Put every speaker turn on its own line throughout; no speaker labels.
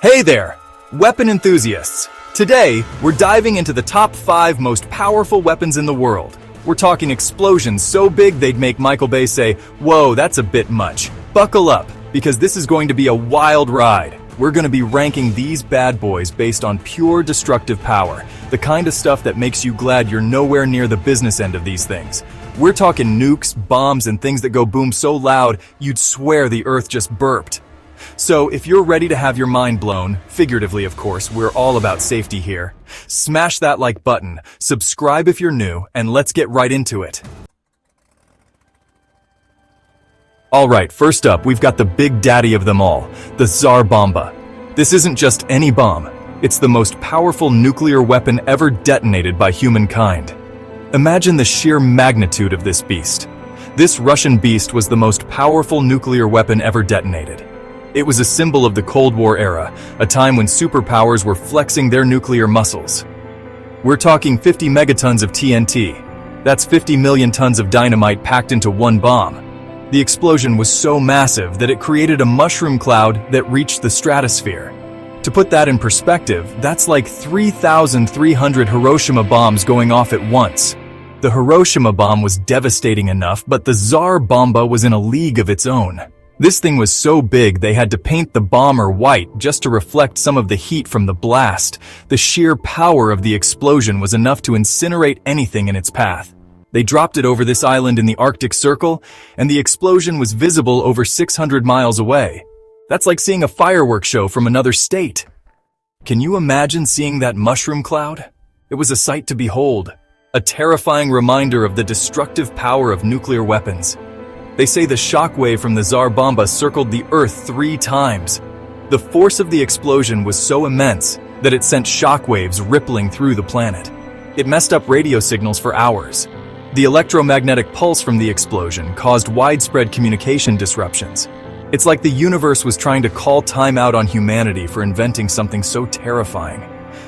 Hey there, weapon enthusiasts! Today, we're diving into the top 5 most powerful weapons in the world. We're talking explosions so big they'd make Michael Bay say, "Whoa, that's a bit much." Buckle up, because this is going to be a wild ride. We're going to be ranking these bad boys based on pure destructive power, the kind of stuff that makes you glad you're nowhere near the business end of these things. We're talking nukes, bombs, and things that go boom so loud, you'd swear the earth just burped. So if you're ready to have your mind blown, figuratively of course, we're all about safety here, smash that like button, subscribe if you're new, and let's get right into it. Alright, first up, we've got the big daddy of them all, the Tsar Bomba. This isn't just any bomb, it's the most powerful nuclear weapon ever detonated by humankind. Imagine the sheer magnitude of this beast. This Russian beast was the most powerful nuclear weapon ever detonated. It was a symbol of the Cold War era, a time when superpowers were flexing their nuclear muscles. We're talking 50 megatons of TNT. That's 50 million tons of dynamite packed into one bomb. The explosion was so massive that it created a mushroom cloud that reached the stratosphere. To put that in perspective, that's like 3,300 Hiroshima bombs going off at once. The Hiroshima bomb was devastating enough, but the Tsar Bomba was in a league of its own. This thing was so big they had to paint the bomber white just to reflect some of the heat from the blast. The sheer power of the explosion was enough to incinerate anything in its path. They dropped it over this island in the Arctic Circle, and the explosion was visible over 600 miles away. That's like seeing a fireworks show from another state. Can you imagine seeing that mushroom cloud? It was a sight to behold, a terrifying reminder of the destructive power of nuclear weapons. They say the shockwave from the Tsar Bomba circled the Earth 3 times. The force of the explosion was so immense that it sent shockwaves rippling through the planet. It messed up radio signals for hours. The electromagnetic pulse from the explosion caused widespread communication disruptions. It's like the universe was trying to call time out on humanity for inventing something so terrifying.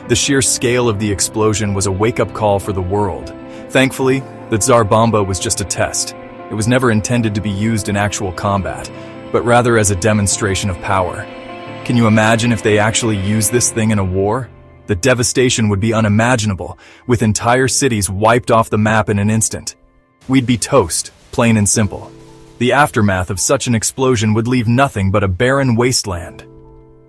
The sheer scale of the explosion was a wake-up call for the world. Thankfully, the Tsar Bomba was just a test. It was never intended to be used in actual combat, but rather as a demonstration of power. Can you imagine if they actually used this thing in a war? The devastation would be unimaginable, with entire cities wiped off the map in an instant. We'd be toast, plain and simple. The aftermath of such an explosion would leave nothing but a barren wasteland.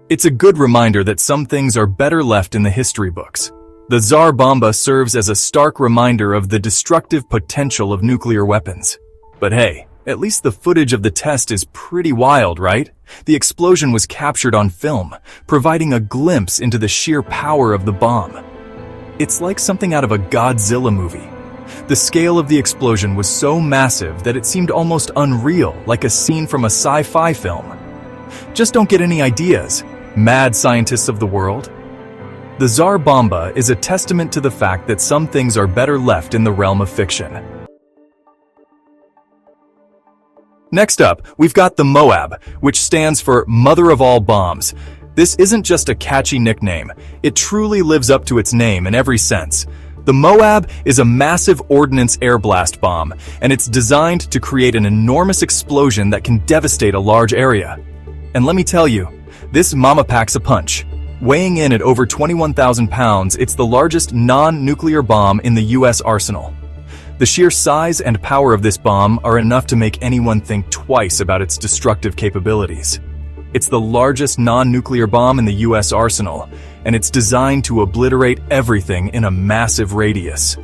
It's a good reminder that some things are better left in the history books. The Tsar Bomba serves as a stark reminder of the destructive potential of nuclear weapons. But hey, at least the footage of the test is pretty wild, right? The explosion was captured on film, providing a glimpse into the sheer power of the bomb. It's like something out of a Godzilla movie. The scale of the explosion was so massive that it seemed almost unreal, like a scene from a sci-fi film. Just don't get any ideas, mad scientists of the world. The Tsar Bomba is a testament to the fact that some things are better left in the realm of fiction. Next up, we've got the Moab, which stands for Mother of All Bombs. This isn't just a catchy nickname. It truly lives up to its name in every sense. The Moab is a massive ordnance air blast bomb, and it's designed to create an enormous explosion that can devastate a large area. And let me tell you, this mama packs a punch. Weighing in at over 21,000 pounds, it's the largest non-nuclear bomb in the US arsenal. The sheer size and power of this bomb are enough to make anyone think twice about its destructive capabilities. It's the largest non-nuclear bomb in the US arsenal, and it's designed to obliterate everything in a massive radius.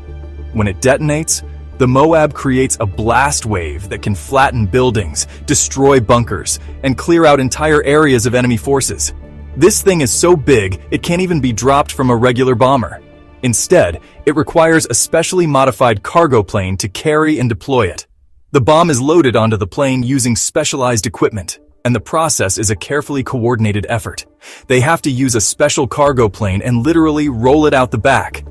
When it detonates, the Moab creates a blast wave that can flatten buildings, destroy bunkers, and clear out entire areas of enemy forces. This thing is so big, it can't even be dropped from a regular bomber. Instead, it requires a specially modified cargo plane to carry and deploy it. The bomb is loaded onto the plane using specialized equipment, and the process is a carefully coordinated effort. They have to use a special cargo plane and literally roll it out the back.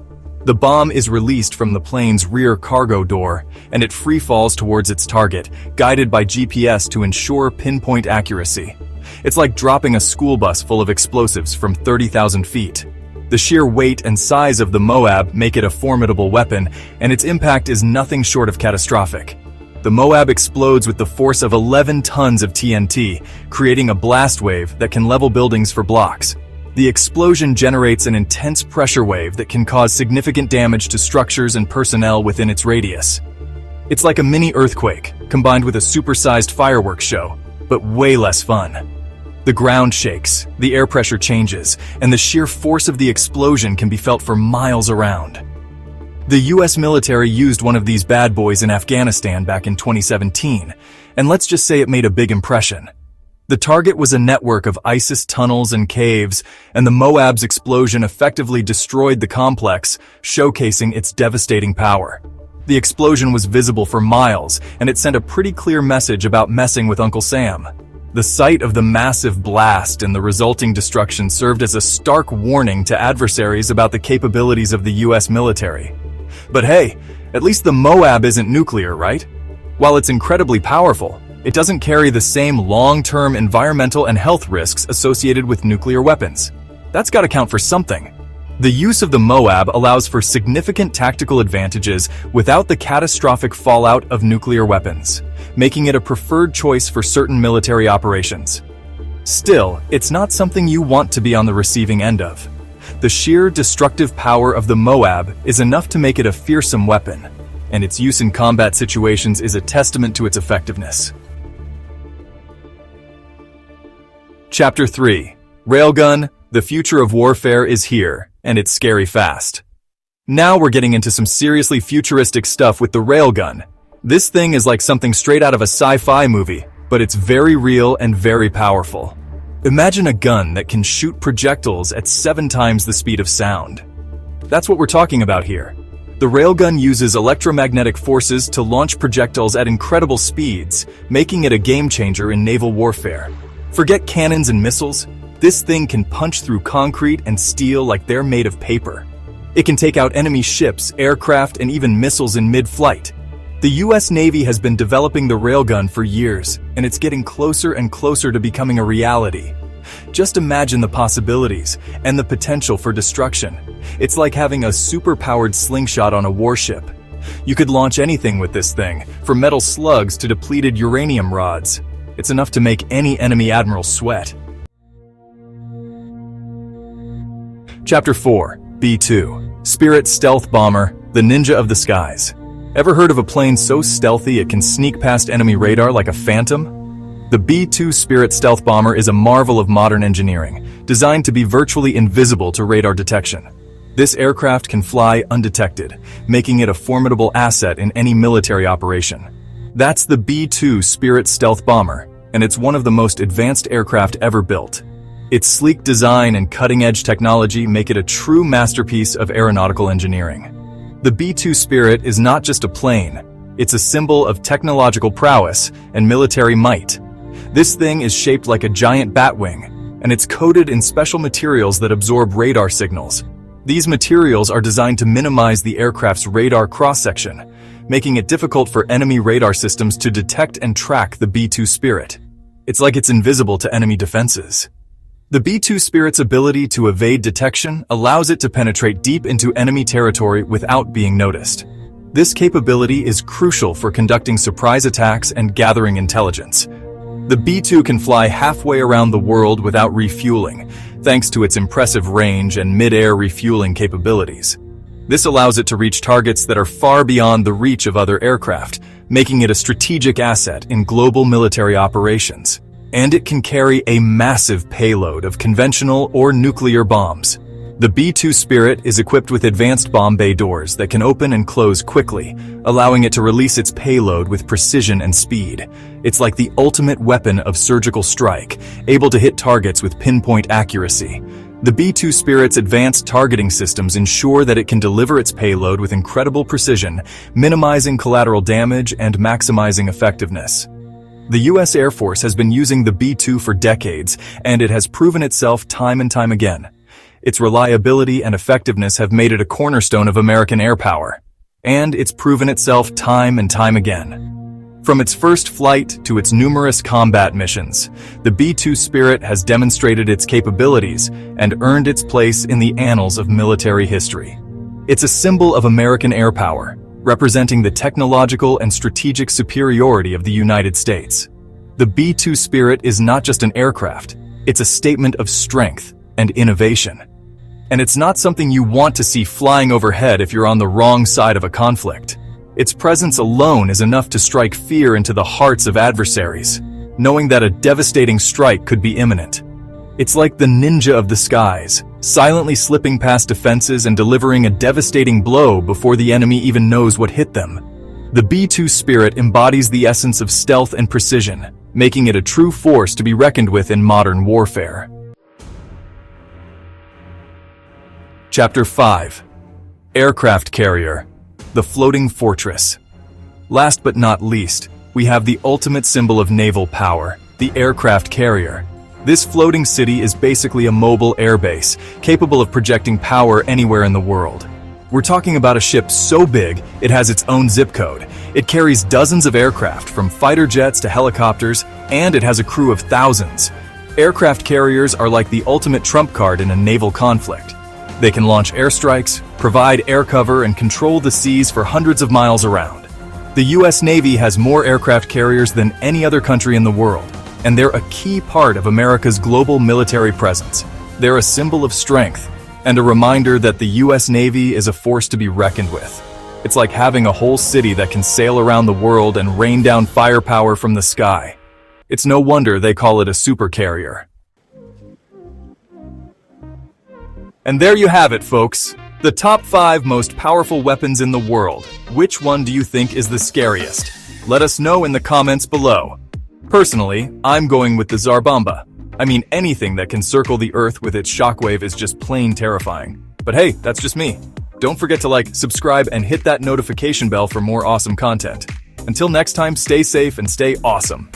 The bomb is released from the plane's rear cargo door, and it free falls towards its target, guided by GPS to ensure pinpoint accuracy. It's like dropping a school bus full of explosives from 30,000 feet. The sheer weight and size of the Moab make it a formidable weapon, and its impact is nothing short of catastrophic. The Moab explodes with the force of 11 tons of TNT, creating a blast wave that can level buildings for blocks. The explosion generates an intense pressure wave that can cause significant damage to structures and personnel within its radius. It's like a mini earthquake, combined with a supersized fireworks show, but way less fun. The ground shakes, the air pressure changes, and the sheer force of the explosion can be felt for miles around. The US military used one of these bad boys in Afghanistan back in 2017, and let's just say it made a big impression. The target was a network of ISIS tunnels and caves, and the Moab's explosion effectively destroyed the complex, showcasing its devastating power. The explosion was visible for miles, and it sent a pretty clear message about messing with Uncle Sam. The sight of the massive blast and the resulting destruction served as a stark warning to adversaries about the capabilities of the US military. But hey, at least the Moab isn't nuclear, right? While it's incredibly powerful, it doesn't carry the same long-term environmental and health risks associated with nuclear weapons. That's got to count for something. The use of the Moab allows for significant tactical advantages without the catastrophic fallout of nuclear weapons, making it a preferred choice for certain military operations. Still, it's not something you want to be on the receiving end of. The sheer destructive power of the Moab is enough to make it a fearsome weapon, and its use in combat situations is a testament to its effectiveness. Chapter 3. Railgun, the future of warfare is here, and it's scary fast. Now we're getting into some seriously futuristic stuff with the railgun. This thing is like something straight out of a sci-fi movie, but it's very real and very powerful. Imagine a gun that can shoot projectiles at 7 times the speed of sound. That's what we're talking about here. The railgun uses electromagnetic forces to launch projectiles at incredible speeds, making it a game-changer in naval warfare. Forget cannons and missiles. This thing can punch through concrete and steel like they're made of paper. It can take out enemy ships, aircraft, and even missiles in mid-flight. The US Navy has been developing the railgun for years, and it's getting closer and closer to becoming a reality. Just imagine the possibilities and the potential for destruction. It's like having a super-powered slingshot on a warship. You could launch anything with this thing, from metal slugs to depleted uranium rods. It's enough to make any enemy admiral sweat. Chapter 4. B-2. Spirit Stealth Bomber, the Ninja of the Skies. Ever heard of a plane so stealthy it can sneak past enemy radar like a phantom? The B-2 Spirit Stealth Bomber is a marvel of modern engineering, designed to be virtually invisible to radar detection. This aircraft can fly undetected, making it a formidable asset in any military operation. That's the B-2 Spirit Stealth Bomber, and it's one of the most advanced aircraft ever built. Its sleek design and cutting-edge technology make it a true masterpiece of aeronautical engineering. The B-2 Spirit is not just a plane, it's a symbol of technological prowess and military might. This thing is shaped like a giant batwing, and it's coated in special materials that absorb radar signals. These materials are designed to minimize the aircraft's radar cross-section, making it difficult for enemy radar systems to detect and track the B-2 Spirit. It's like it's invisible to enemy defenses. The B-2 Spirit's ability to evade detection allows it to penetrate deep into enemy territory without being noticed. This capability is crucial for conducting surprise attacks and gathering intelligence. The B-2 can fly halfway around the world without refueling, thanks to its impressive range and mid-air refueling capabilities. This allows it to reach targets that are far beyond the reach of other aircraft, making it a strategic asset in global military operations. And it can carry a massive payload of conventional or nuclear bombs. The B-2 Spirit is equipped with advanced bomb bay doors that can open and close quickly, allowing it to release its payload with precision and speed. It's like the ultimate weapon of surgical strike, able to hit targets with pinpoint accuracy. The B-2 Spirit's advanced targeting systems ensure that it can deliver its payload with incredible precision, minimizing collateral damage and maximizing effectiveness. The U.S. Air Force has been using the B-2 for decades, and it has proven itself time and time again. Its reliability and effectiveness have made it a cornerstone of American air power. And it's proven itself time and time again. From its first flight to its numerous combat missions, the B-2 Spirit has demonstrated its capabilities and earned its place in the annals of military history. It's a symbol of American air power, representing the technological and strategic superiority of the United States. The B-2 Spirit is not just an aircraft, it's a statement of strength, and innovation. And it's not something you want to see flying overhead if you're on the wrong side of a conflict. Its presence alone is enough to strike fear into the hearts of adversaries, knowing that a devastating strike could be imminent. It's like the ninja of the skies, silently slipping past defenses and delivering a devastating blow before the enemy even knows what hit them. The B-2 Spirit embodies the essence of stealth and precision, making it a true force to be reckoned with in modern warfare. Chapter 5. Aircraft Carrier, the Floating Fortress. Last but not least, we have the ultimate symbol of naval power, the aircraft carrier. This floating city is basically a mobile airbase, capable of projecting power anywhere in the world. We're talking about a ship so big, it has its own zip code. It carries dozens of aircraft, from fighter jets to helicopters, and it has a crew of thousands. Aircraft carriers are like the ultimate trump card in a naval conflict. They can launch airstrikes, provide air cover, and control the seas for hundreds of miles around. The US Navy has more aircraft carriers than any other country in the world, and they're a key part of America's global military presence. They're a symbol of strength, and a reminder that the US Navy is a force to be reckoned with. It's like having a whole city that can sail around the world and rain down firepower from the sky. It's no wonder they call it a supercarrier. And there you have it, folks. The top 5 most powerful weapons in the world. Which one do you think is the scariest? Let us know in the comments below. Personally, I'm going with the Tsar Bomba. I mean, anything that can circle the Earth with its shockwave is just plain terrifying. But hey, that's just me. Don't forget to like, subscribe, and hit that notification bell for more awesome content. Until next time, stay safe and stay awesome.